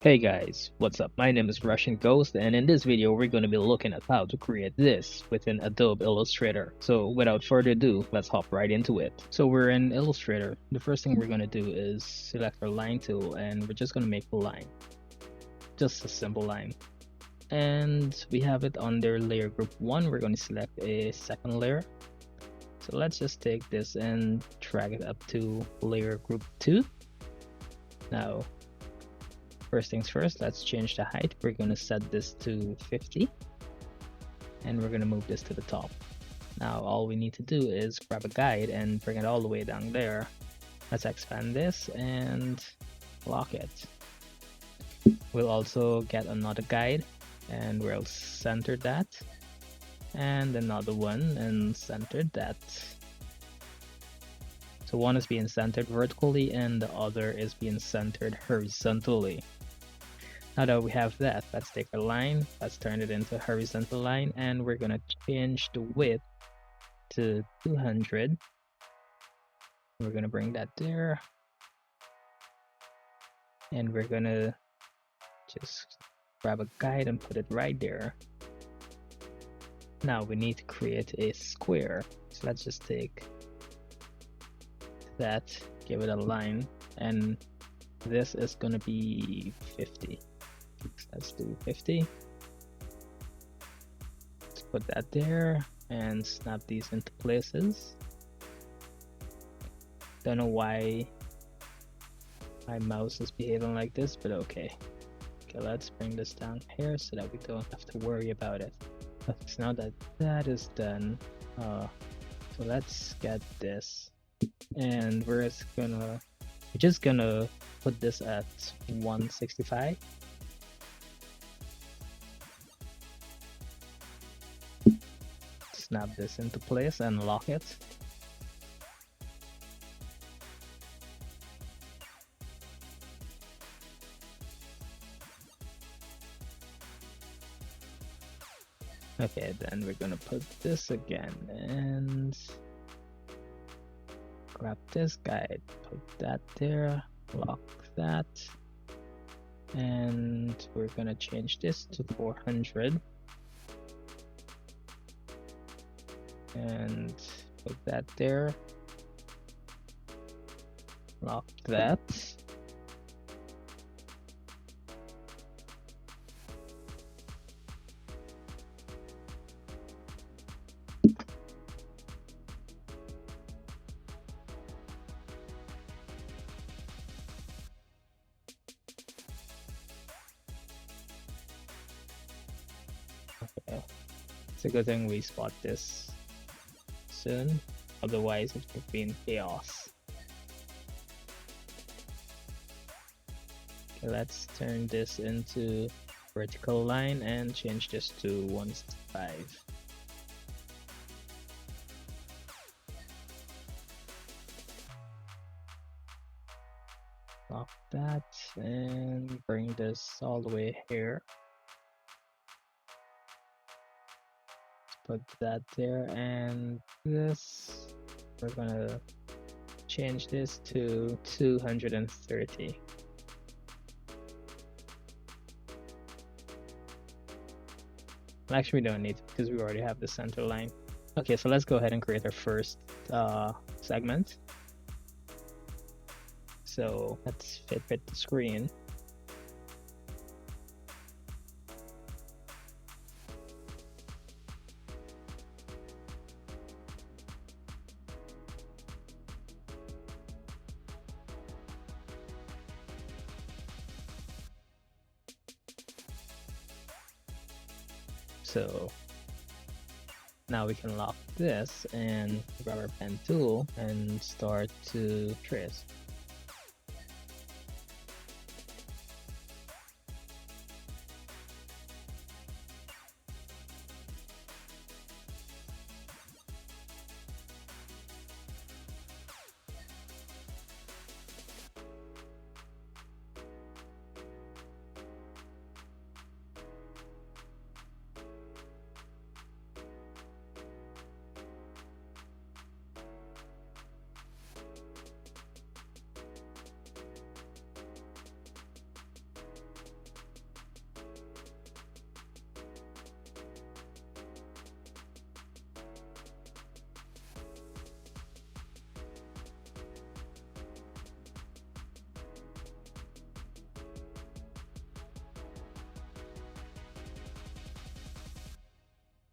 Hey guys, what's up? My name is Russian Ghost, and in this video we're going to be looking at how to create this within Adobe Illustrator. So without further ado, let's hop right into it. So we're in Illustrator. The first thing we're going to do is select our line tool, and we're just going to make a line. Just a simple line. And we have it under layer group 1. We're going to select a second layer. So let's just take this and drag it up to layer group 2. Now, first things first, let's change the height. We're going to set this to 50 and we're going to move this to the top. Now all we need to do is grab a guide and bring it all the way down there. Let's expand this and lock it. We'll also get another guide and we'll center that, and another one and center that. So one is being centered vertically and the other is being centered horizontally. Now that we have that, let's take a line, let's turn it into a horizontal line, and we're gonna change the width to 200. We're gonna bring that there, and we're gonna just grab a guide and put it right there. Now we need to create a square, so let's just take that, give it a line, and this is gonna be 50. Let's do 50. Let's put that there and snap these into places. Don't know why my mouse is behaving like this, but okay. Okay, let's bring this down here so that we don't have to worry about it. Okay, so now that that is done, so let's get this, and we're just gonna put this at 165. Snap this into place and lock it. Okay, then we're gonna put this again and grab this guide, put that there, lock that, and we're gonna change this to 400 and put that there, lock that, okay. It's a good thing we spot this soon, otherwise it would be in chaos. Okay, let's turn this into vertical line and change this to 165. Lock that and bring this all the way here. Put that there, and this, we're gonna change this to 230. Actually, we don't need to because we already have the center line. Okay, so let's go ahead and create our first segment. So let's fit the screen. So now we can lock this and grab our pen tool and start to trace.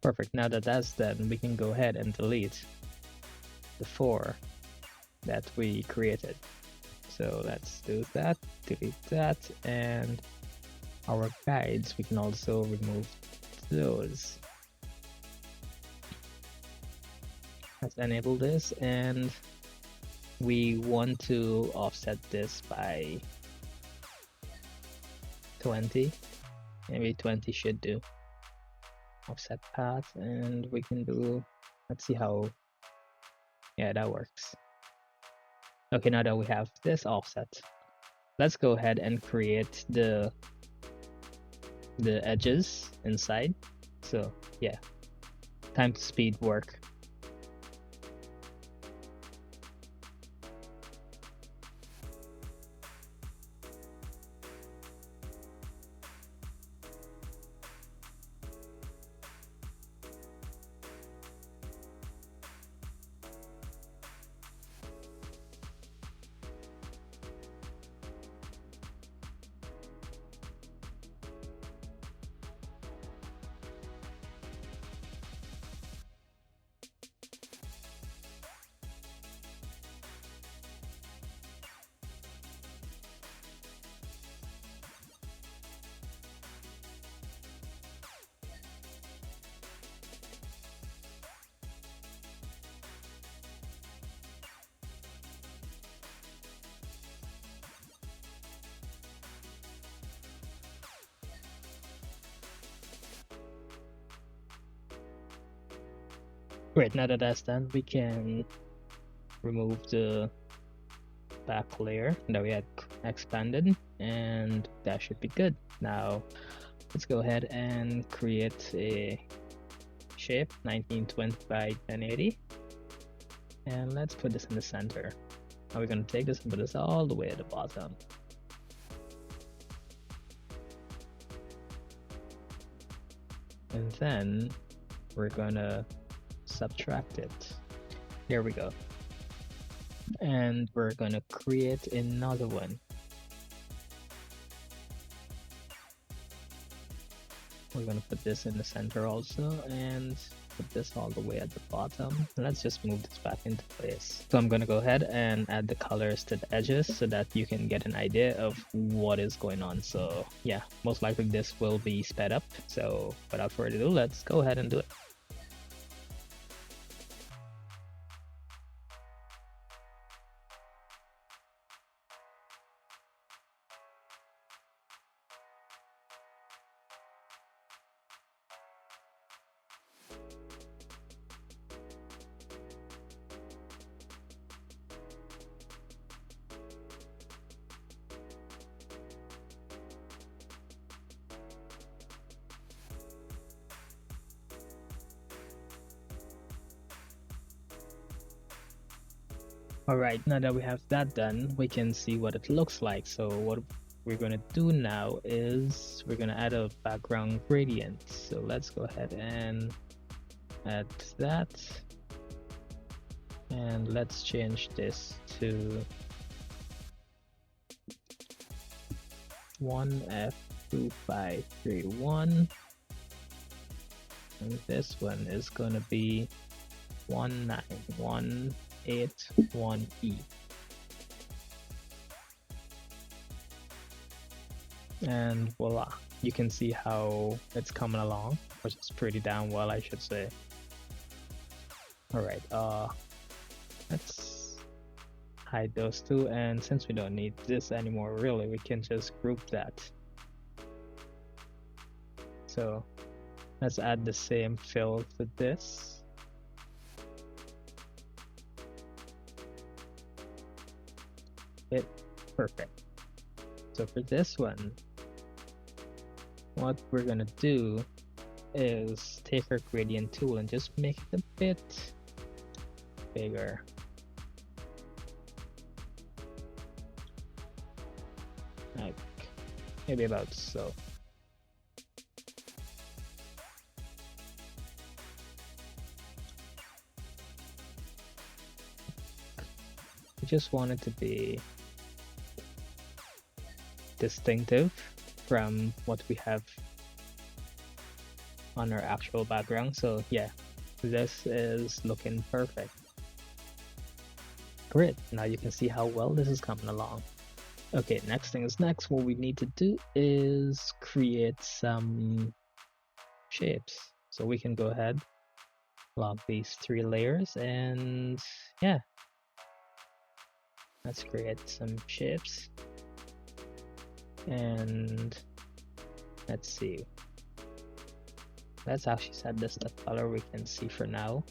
Perfect. Now that that's done, we can go ahead and delete the 4 that we created. So let's do that, delete that, and our guides, we can also remove those. Let's enable this, and we want to offset this by 20. Maybe 20 should do. Offset path, and we can do, let's see how, yeah, that works. Okay, now that we have this offset, let's go ahead and create the edges inside. So yeah, time to speed work. Great, now that that's done, we can remove the back layer that we had expanded, and that should be good. Now let's go ahead and create a shape 1920 by 1080, and let's put this in the center. Now we're going to take this and put this all the way at the bottom. And then we're gonna subtract it. There we go. And we're gonna create another one. We're gonna put this in the center also, and put this all the way at the bottom. Let's just move this back into place. So I'm gonna go ahead and add the colors to the edges so that you can get an idea of what is going on. So yeah, most likely this will be sped up. So without further ado, let's go ahead and do it. Alright, now that we have that done, we can see what it looks like. So what we're going to do now is we're going to add a background gradient. So let's go ahead and add that. And let's change this to 1F2531. And this one is going to be 19181E. And voila, you can see how it's coming along, which is pretty damn well, I should say. Alright, let's hide those two, and since we don't need this anymore really, we can just group that. So let's add the same fill to this. Perfect. So for this one, what we're gonna do is take our gradient tool and just make it a bit bigger. Like maybe about so. We just want it to be distinctive from what we have on our actual background. So yeah, this is looking perfect. Great, now you can see how well this is coming along. Okay, next thing is next. What we need to do is create some shapes. So we can go ahead, lock these 3 layers, and yeah, let's create some shapes. And let's see, let's actually set this the color we can see for now.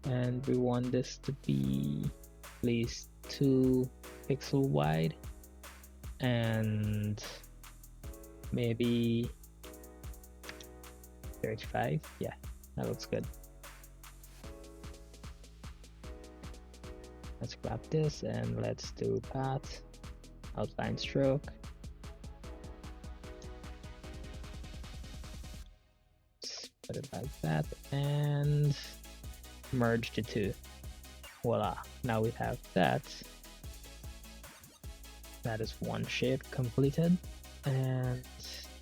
And we want this to be at least 2 pixel wide and maybe 35. Yeah, that looks good. Let's grab this and let's do path, outline stroke. Let's put it like that and merge the 2. Voila, now we have that. That is 1 shape completed. And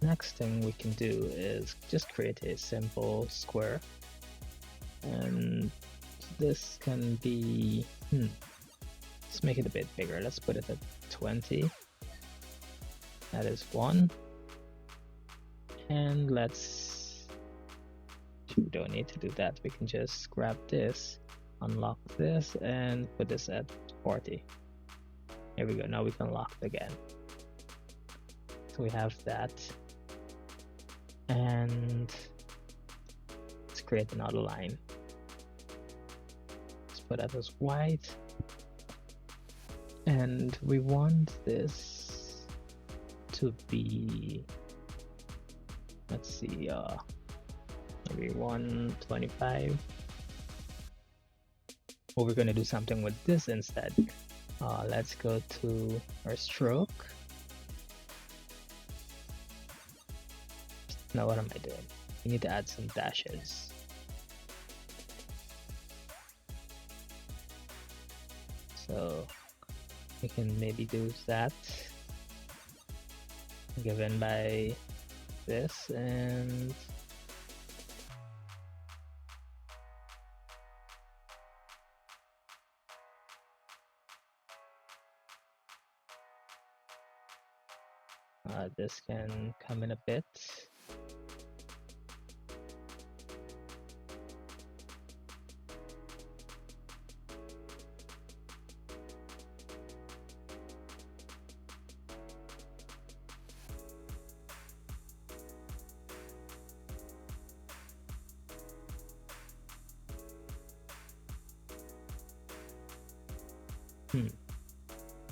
next thing we can do is just create a simple square. And this can be, let's make it a bit bigger. Let's put it at 20. That is 1. And we don't need to do that. We can just grab this, unlock this, and put this at 40. Here we go, now we can lock it again. So we have that. And let's create another line. Let's put that as white. And we want this to be, let's see, maybe 125. Well, we're going to do something with this instead. Let's go to our stroke. Now what am I doing? We need to add some dashes. So we can maybe do that given by this, and this can come in a bit.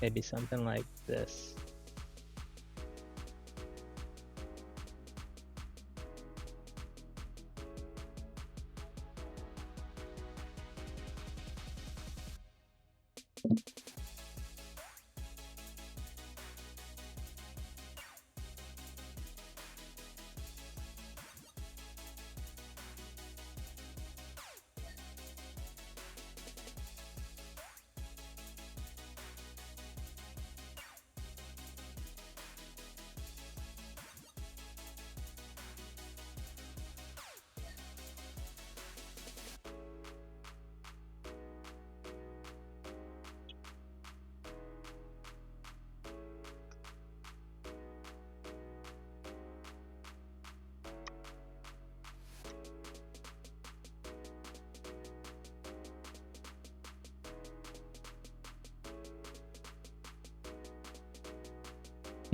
Maybe something like this.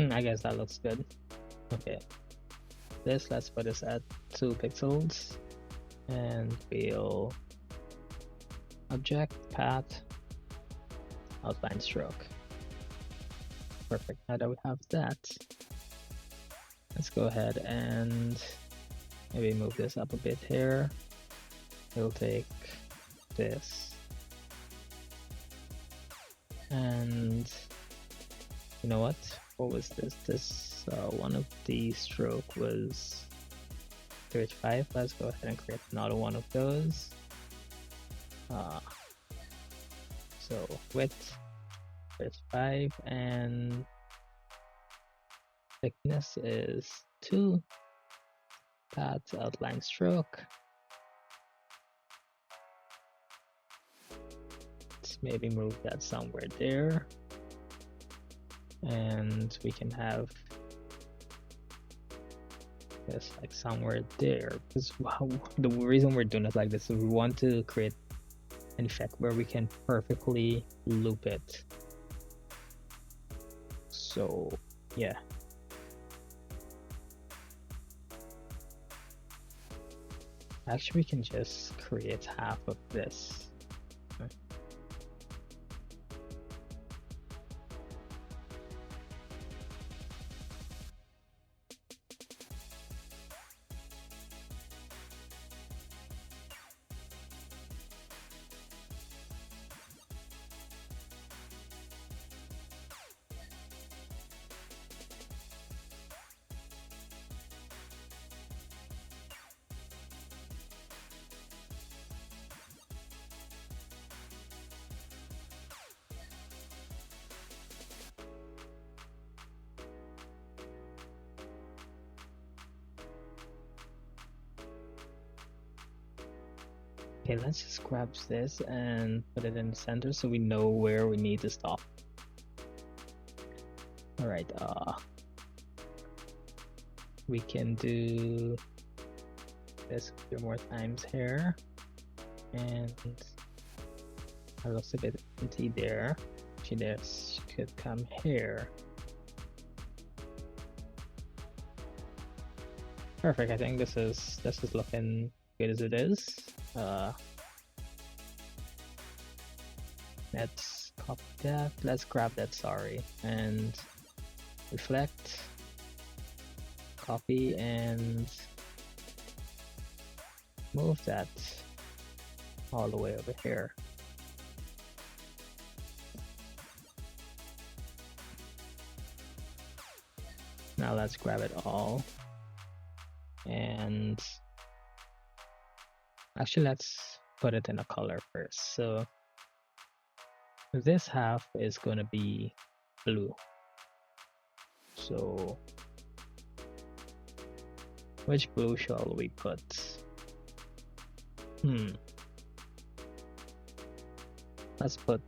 I guess that looks good. Okay, let's put this at 2 pixels, and we'll object path outline stroke. Perfect. Now that we have that, let's go ahead and maybe move this up a bit here. We'll take this, and you know what? What was this? This one of the stroke was 35. Let's go ahead and create another one of those. So width 35 and thickness is 2. path outline stroke. Let's maybe move that somewhere there, and we can have this like somewhere there, because the reason we're doing it like this is we want to create an effect where we can perfectly loop it. So yeah, actually we can just create half of this. Okay, let's just grab this and put it in the center so we know where we need to stop. All right, we can do this a few more times here, and it looks a bit empty there. Actually, this could come here. Perfect. I think this is looking good as it is. Let's copy that. Let's grab that, sorry, and reflect, copy, and move that all the way over here. Now let's grab it all, and actually let's put it in a color first. So this half is going to be blue. So which blue shall we put? Let's put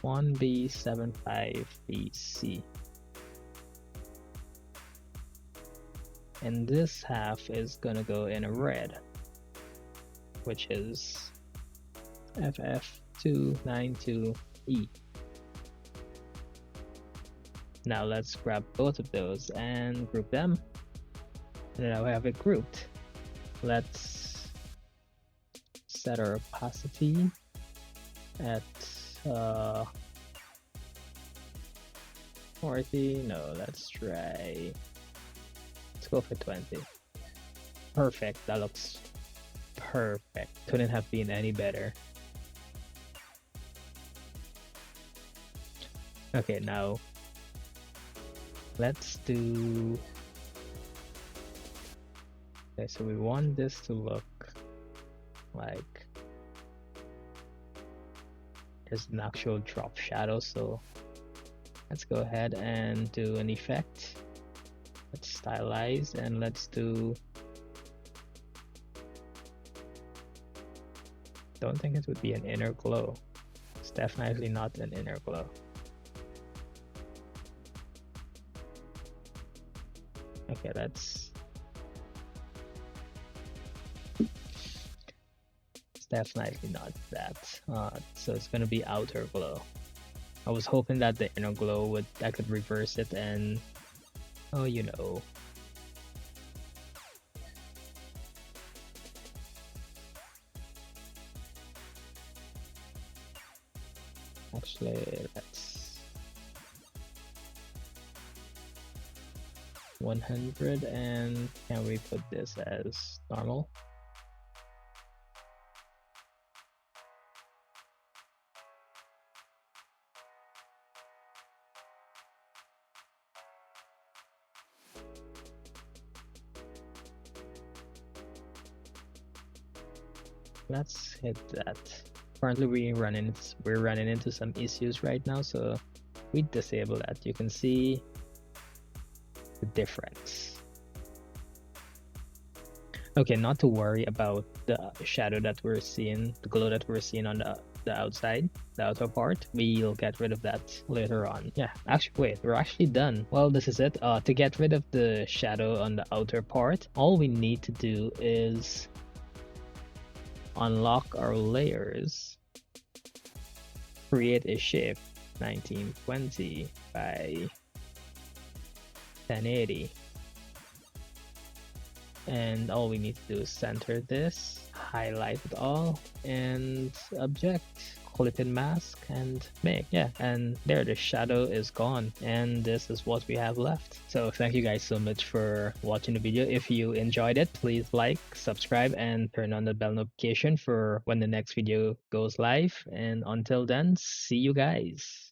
1B75BC. And this half is gonna go in a red, which is FF292E. Now let's grab both of those and group them. And now we have it grouped. Let's set our opacity at 40. No, let's try. Let's go for 20. Perfect. That looks perfect. Couldn't have been any better. Okay, now let's do. Okay, so we want this to look like there's an actual drop shadow, so let's go ahead and do an effect. Let's stylize and let's do. Don't think it would be an inner glow. It's definitely not an inner glow. Okay, that's. It's definitely not that. So it's gonna be outer glow. I was hoping that the inner glow I could reverse it and, oh, you know. Actually, let's 100, and can we put this as normal? Let's hit that. Currently we're running into some issues right now, so we disable that. You can see the difference. Okay, not to worry about the shadow that we're seeing, the glow that we're seeing on the outside, the outer part. We'll get rid of that later on. Yeah, actually, wait, we're actually done. Well, this is it. To get rid of the shadow on the outer part, all we need to do is unlock our layers, create a shape 1920 by 1080. And all we need to do is center this, highlight it all, and object, clip in mask, and make. Yeah, and there, the shadow is gone, and this is what we have left. So thank you guys so much for watching the video. If you enjoyed it, please like, subscribe, and turn on the bell notification for when the next video goes live. And until then, see you guys.